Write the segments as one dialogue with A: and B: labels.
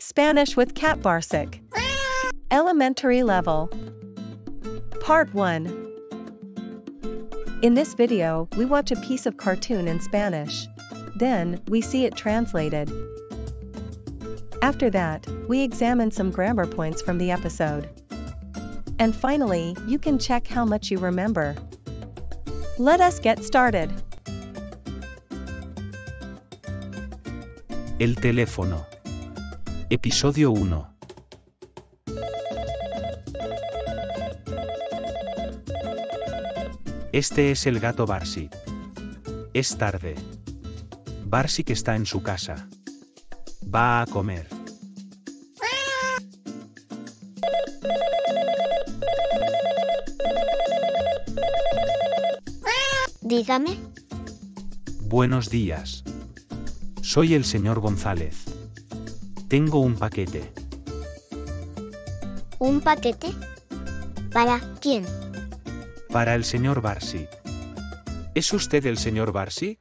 A: Spanish with Cat Barsik. Elementary level. Part 1. In this video, we watch a piece of cartoon in Spanish. Then, we see it translated. After that, we examine some grammar points from the episode. And finally, you can check how much you remember. Let us get started.
B: El teléfono. Episodio 1. Este es el gato Barsik. Es tarde. Barsik está en su casa. Va a comer.
C: Dígame.
B: Buenos días. Soy el señor González. Tengo un paquete.
C: ¿Un paquete? ¿Para quién?
B: Para el señor Barsik. ¿Es usted el señor Barsik?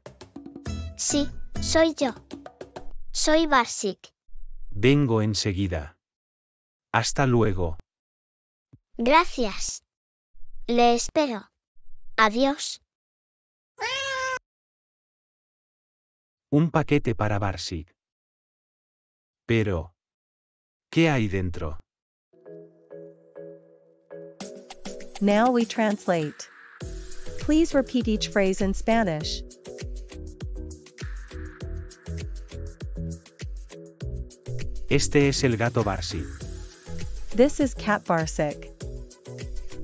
C: Sí, soy yo. Soy Barsik.
B: Vengo enseguida. Hasta luego.
C: Gracias. Le espero. Adiós.
B: Un paquete para Barsik. Pero, ¿qué hay dentro?
A: Now we translate. Please repeat each phrase in Spanish.
B: Este es el gato Barsik.
A: This is Cat Barsik.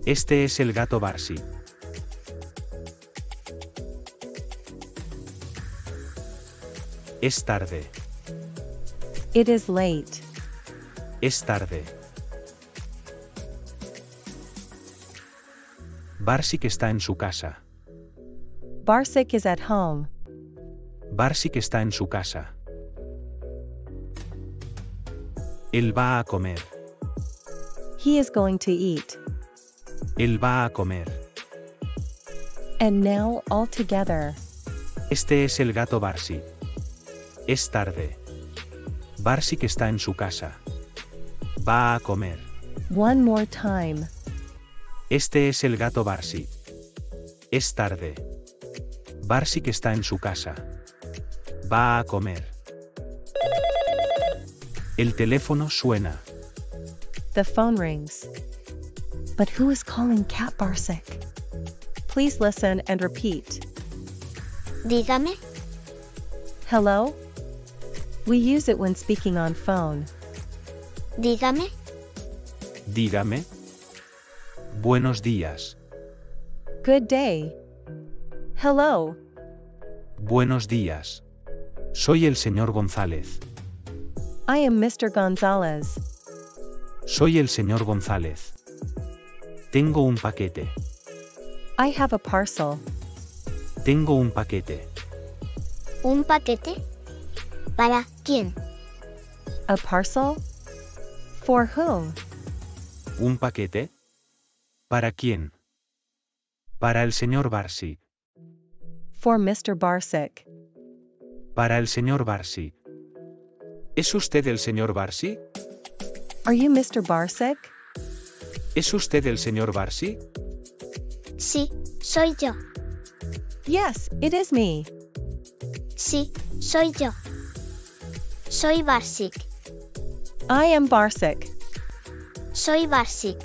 B: Este es el gato Barsik. Es tarde.
A: It is late.
B: Es tarde. Barsik está en su casa.
A: Barsik is at home.
B: Barsik está en su casa. Él va a comer.
A: He is going to eat.
B: Él va a comer.
A: And now, all together.
B: Este es el gato Barsik. Es tarde. Barsik está en su casa. Va a comer.
A: One more time.
B: Este es el gato Barsik. Es tarde. Barsik está en su casa. Va a comer. El teléfono suena.
A: The phone rings. But who is calling Cat Barsik? Please listen and repeat.
C: Dígame.
A: Hello? We use it when speaking on phone.
C: Dígame.
B: Dígame. Buenos días.
A: Good day. Hello.
B: Buenos días. Soy el señor González.
A: I am Mr. Gonzalez.
B: Soy el señor González. Tengo un paquete.
A: I have a parcel.
B: Tengo un paquete.
C: ¿Un paquete? ¿Para quién?
A: A parcel? For whom?
B: ¿Un paquete? ¿Para quién? Para el señor Barsik.
A: For Mr. Barsik.
B: Para el señor Barsik. ¿Es usted el señor Barsik?
A: Are you Mr. Barsik?
B: ¿Es usted el señor Barsik?
C: Sí, soy yo.
A: Yes, it is me.
C: Sí, soy yo. Soy Barsik.
A: I am Barsik.
C: Soy Barsik.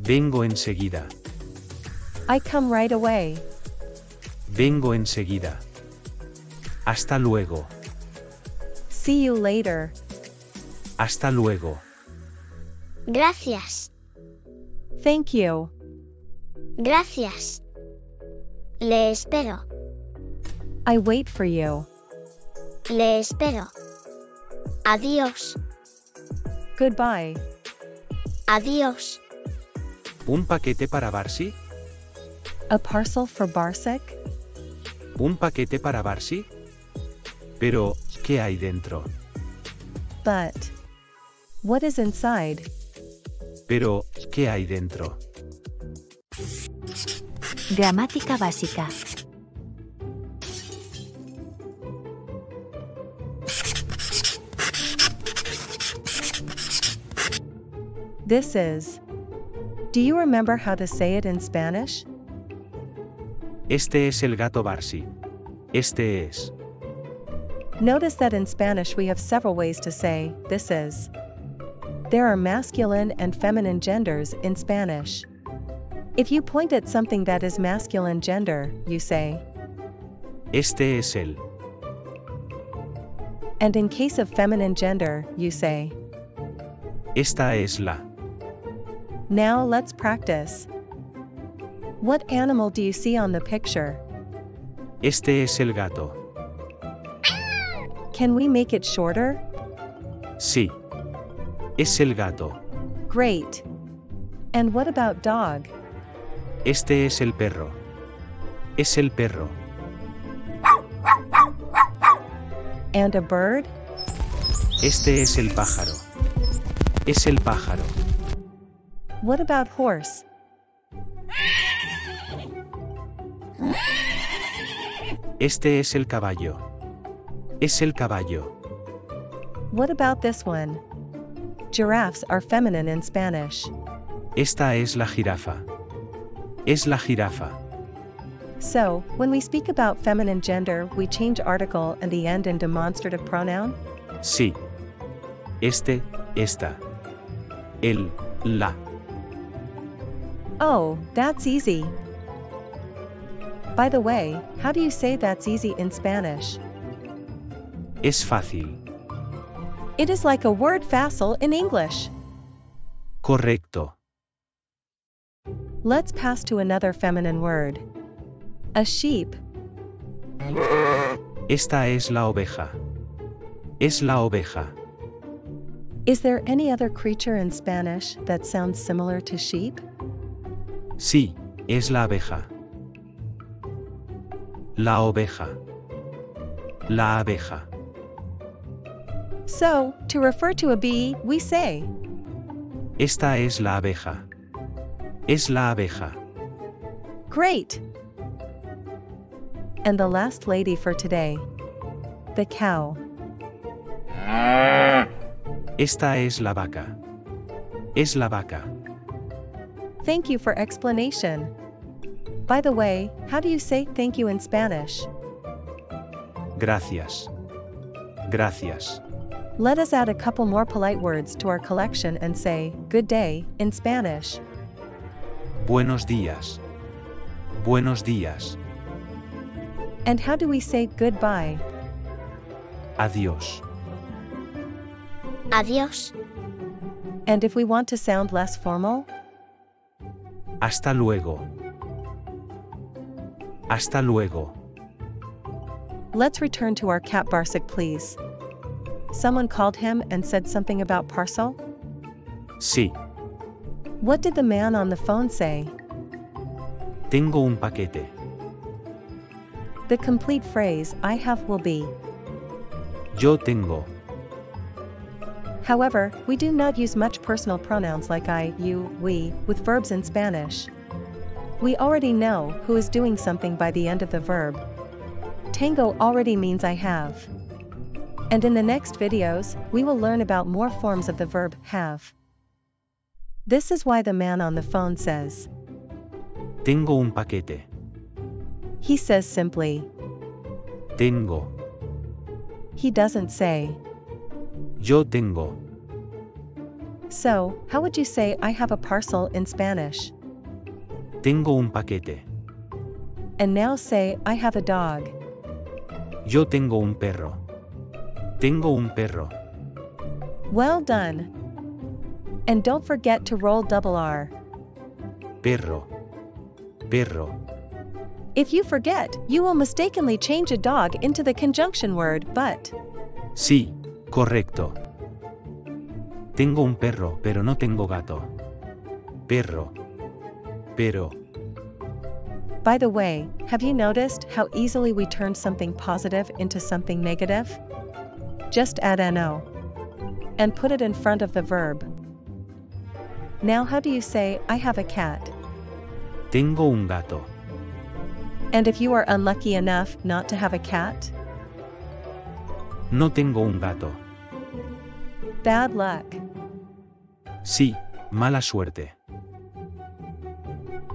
B: Vengo enseguida.
A: I come right away.
B: Vengo enseguida. Hasta luego.
A: See you later.
B: Hasta luego.
C: Gracias.
A: Thank you.
C: Gracias. Le espero.
A: I wait for you.
C: Le espero. Adiós.
A: Goodbye.
C: Adiós.
B: ¿Un paquete para Barsik?
A: A parcel for Barsik?
B: ¿Un paquete para Barsik? Pero, ¿qué hay dentro?
A: But what is inside?
B: Pero, ¿qué hay dentro?
D: Gramática básica.
A: This is. Do you remember how to say it in Spanish?
B: Este es el gato Barsik. Este es.
A: Notice that in Spanish we have several ways to say, this is. There are masculine and feminine genders in Spanish. If you point at something that is masculine gender, you say,
B: Este es el.
A: And in case of feminine gender, you say,
B: Esta es la.
A: Now let's practice. What animal do you see on the picture?
B: Este es el gato.
A: Can we make it shorter?
B: Sí. Es el gato.
A: Great. And what about dog?
B: Este es el perro. Es el perro.
A: And a bird?
B: Este es el pájaro. Es el pájaro.
A: What about horse?
B: Este es el caballo. Es el caballo.
A: What about this one? Giraffes are feminine in Spanish.
B: Esta es la jirafa. Es la jirafa.
A: So, when we speak about feminine gender, we change article and the end in demonstrative pronoun?
B: Sí. Este, esta. El, la.
A: Oh, that's easy. By the way, how do you say that's easy in Spanish?
B: Es fácil.
A: It is like a word fácil in English.
B: Correcto.
A: Let's pass to another feminine word. A sheep.
B: Esta es la oveja. Es la oveja.
A: Is there any other creature in Spanish that sounds similar to sheep?
B: Sí, es la abeja. La oveja. La abeja.
A: So, to refer to a bee, we say,
B: Esta es la abeja. Es la abeja.
A: Great! And the last lady for today. The cow.
B: Esta es la vaca. Es la vaca.
A: Thank you for explanation. By the way, how do you say thank you in Spanish?
B: Gracias. Gracias.
A: Let us add a couple more polite words to our collection and say, good day, in Spanish.
B: Buenos días. Buenos días.
A: And how do we say goodbye?
B: Adiós.
C: Adiós.
A: And if we want to sound less formal?
B: Hasta luego. Hasta luego.
A: Let's return to our Cat Barsik, please. Someone called him and said something about parcel?
B: Sí.
A: What did the man on the phone say?
B: Tengo un paquete.
A: The complete phrase I have will be.
B: Yo tengo.
A: However, we do not use much personal pronouns like I, you, we, with verbs in Spanish. We already know who is doing something by the end of the verb. Tengo already means I have. And in the next videos, we will learn about more forms of the verb have. This is why the man on the phone says.
B: Tengo un paquete.
A: He says simply.
B: Tengo.
A: He doesn't say.
B: Yo tengo.
A: So, how would you say I have a parcel in Spanish?
B: Tengo un paquete.
A: And now say I have a dog.
B: Yo tengo un perro. Tengo un perro.
A: Well done. And don't forget to roll double R.
B: Perro. Perro.
A: If you forget, you will mistakenly change a dog into the conjunction word but.
B: Sí, correcto. Tengo un perro, pero no tengo gato. Perro. Pero.
A: By the way, have you noticed how easily we turn something positive into something negative? Just add no. And put it in front of the verb. Now how do you say I have a cat?
B: Tengo un gato.
A: And if you are unlucky enough not to have a cat?
B: No tengo un gato.
A: Bad luck.
B: Sí, Mala suerte.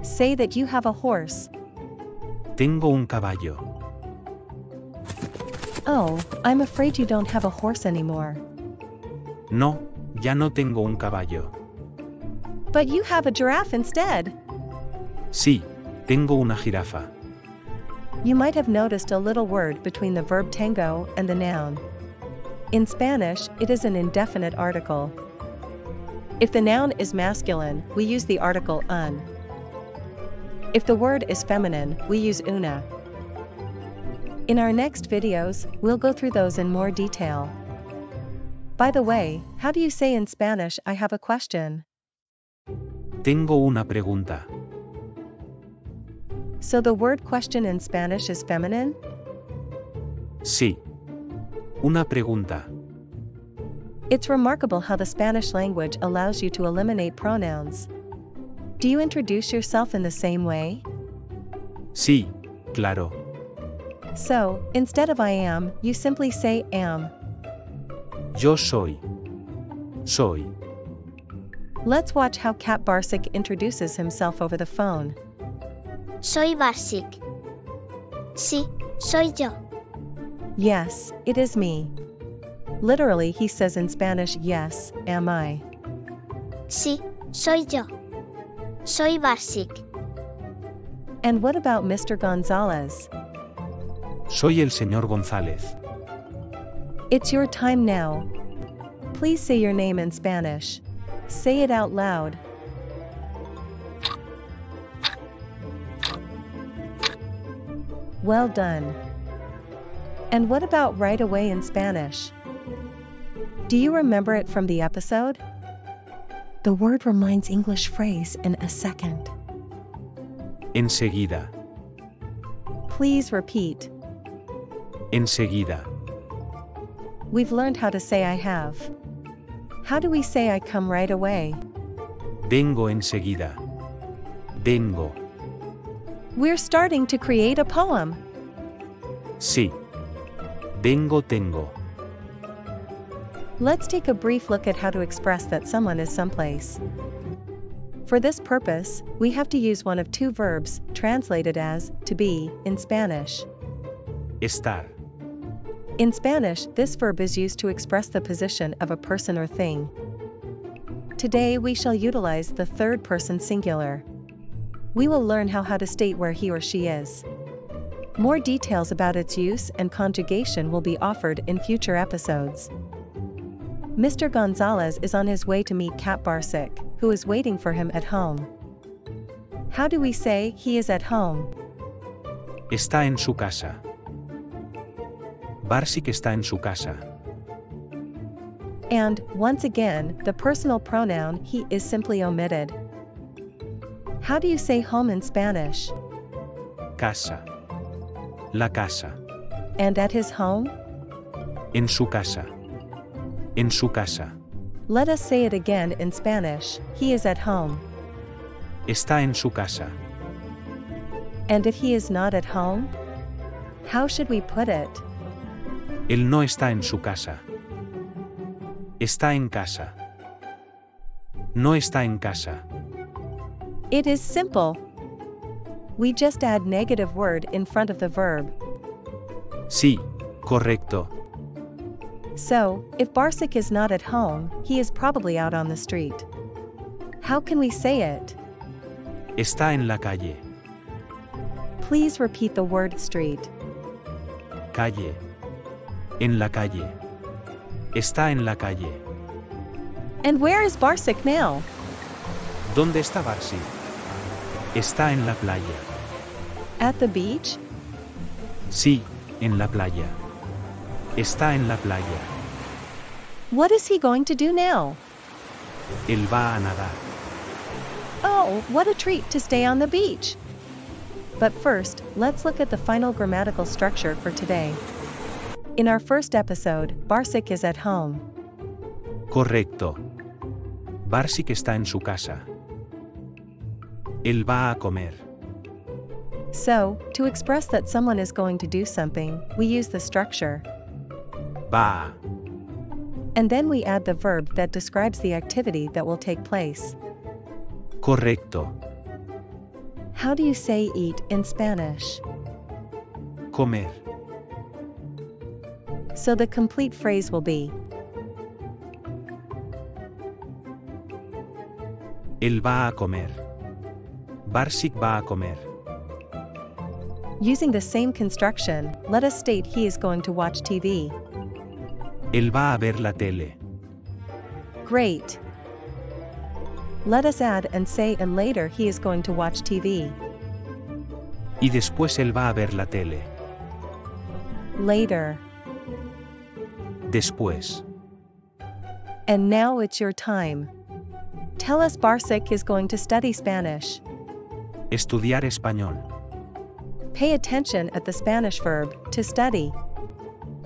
A: Say that you have a horse.
B: Tengo un caballo.
A: Oh, I'm afraid you don't have a horse anymore.
B: No, ya no tengo un caballo.
A: But you have a giraffe instead.
B: Sí, tengo una jirafa.
A: You might have noticed a little word between the verb tengo and the noun. In Spanish, it is an indefinite article. If the noun is masculine, we use the article un. If the word is feminine, we use una. In our next videos, we'll go through those in more detail. By the way, how do you say in Spanish, I have a question?
B: Tengo una pregunta.
A: So the word question in Spanish is feminine?
B: Sí. Una pregunta.
A: It's remarkable how the Spanish language allows you to eliminate pronouns. Do you introduce yourself in the same way?
B: Sí, claro.
A: So, instead of I am, you simply say am.
B: Yo soy. Soy.
A: Let's watch how Cat Barsik introduces himself over the phone.
C: Soy Barsik. Sí, soy yo.
A: Yes, it is me. Literally, he says in Spanish, yes, am I.
C: Sí, soy yo. Soy Barsik.
A: And what about Mr. Gonzalez?
B: Soy el señor González.
A: It's your time now. Please say your name in Spanish. Say it out loud. Well done. And what about right away in Spanish? Do you remember it from the episode? The word reminds English phrase in a second.
B: Enseguida.
A: Please repeat.
B: Enseguida.
A: We've learned how to say I have. How do we say I come right away?
B: Vengo enseguida. Vengo.
A: We're starting to create a poem.
B: Sí. Vengo tengo.
A: Let's take a brief look at how to express that someone is someplace. For this purpose, we have to use one of two verbs, translated as to be in Spanish.
B: Estar.
A: In Spanish, this verb is used to express the position of a person or thing. Today we shall utilize the third person singular. We will learn how to state where he or she is. More details about its use and conjugation will be offered in future episodes. Mr. Gonzalez is on his way to meet Cat Barsik, who is waiting for him at home. How do we say he is at home?
B: Está en su casa. Barsik está en su casa.
A: And, once again, the personal pronoun he is simply omitted. How do you say home in Spanish?
B: Casa. La casa.
A: And at his home?
B: En su casa. En su casa.
A: Let us say it again in Spanish, he is at home.
B: Está en su casa.
A: And if he is not at home? How should we put it?
B: Él no está en su casa. Está en casa. No está en casa.
A: It is simple. We just add negative word in front of the verb.
B: Sí, correcto.
A: So, if Barsik is not at home, he is probably out on the street. How can we say it?
B: Está en la calle.
A: Please repeat the word street.
B: Calle. En la calle. Está en la calle.
A: And where is Barsik now?
B: ¿Dónde está Barsik? Está en la playa.
A: At the beach?
B: Sí, en la playa. Está en la playa.
A: What is he going to do now?
B: Él va a nadar.
A: Oh, what a treat to stay on the beach! But first, let's look at the final grammatical structure for today. In our first episode, Barsik is at home.
B: Correcto. Barsik está en su casa. Él va a comer.
A: So, to express that someone is going to do something, we use the structure
B: Va.
A: And then we add the verb that describes the activity that will take place.
B: Correcto.
A: How do you say eat in Spanish?
B: Comer.
A: So the complete phrase will be:
B: Él va a comer. Barsik va a comer.
A: Using the same construction, let us state he is going to watch TV.
B: Él va a ver la tele.
A: Great. Let us add and say and later he is going to watch TV.
B: Y después él va a ver la tele.
A: Later.
B: Después.
A: And now it's your time. Tell us Barsik is going to study Spanish.
B: Estudiar español.
A: Pay attention at the Spanish verb, to study.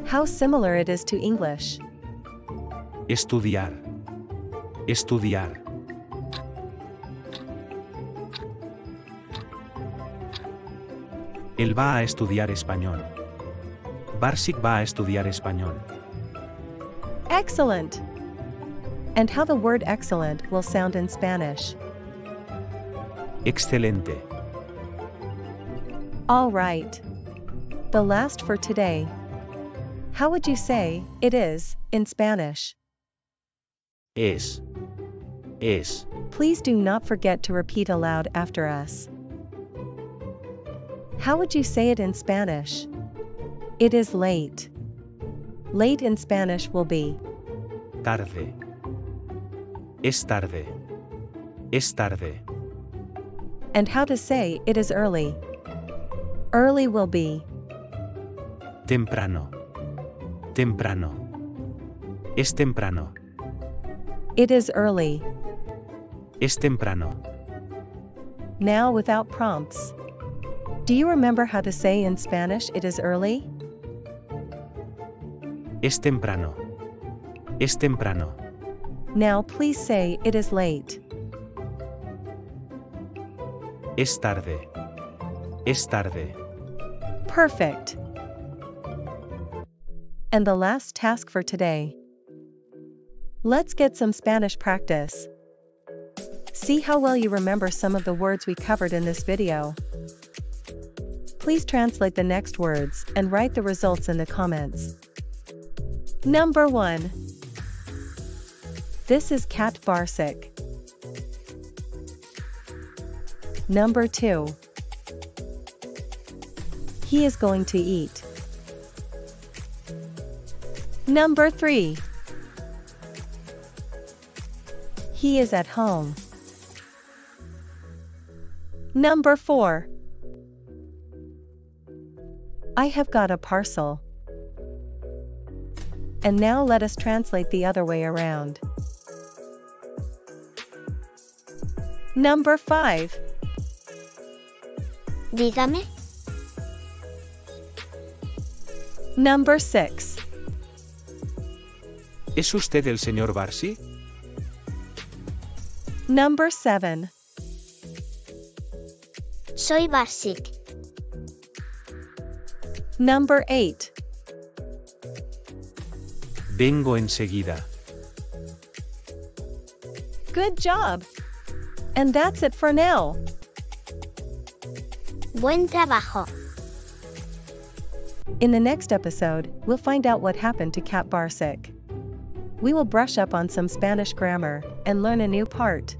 A: How similar it is to English.
B: Estudiar. Estudiar. Él va a estudiar español. Barsik va a estudiar español.
A: Excellent! And how the word excellent will sound in Spanish.
B: Excelente.
A: All right. The last for today. How would you say it is in Spanish?
B: Es. Es.
A: Please do not forget to repeat aloud after us. How would you say it in Spanish? It is late. Late in Spanish will be
B: Tarde. Es tarde. Es tarde.
A: And how to say it is early? Early will be
B: Temprano. Temprano. Es temprano.
A: it is early.
B: Es temprano.
A: Now without prompts. Do you remember how to say in Spanish it is early?
B: Es temprano. Es temprano.
A: Now please say it is late.
B: Es tarde. Es tarde.
A: Perfect. And the last task for today. Let's get some Spanish practice. See how well you remember some of the words we covered in this video. Please translate the next words and write the results in the comments. Number 1. This is Cat Barsik. Number 2. He is going to eat. Number 3. He is at home. Number 4. I have got a parcel. And now let us translate the other way around. Number 5.
C: Dígame.
A: Number 6.
B: ¿Es usted el señor Barsik?
A: Number 7.
C: Soy Barsik.
A: Number 8.
B: Vengo enseguida.
A: Good job! And that's it for now.
C: Buen trabajo.
A: In the next episode, we'll find out what happened to Cat Barsik. We will brush up on some Spanish grammar and learn a new part.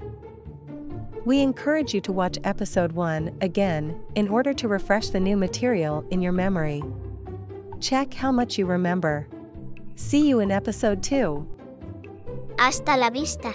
A: We encourage you to watch episode 1 again in order to refresh the new material in your memory. Check how much you remember. See you in episode 2.
C: Hasta la vista.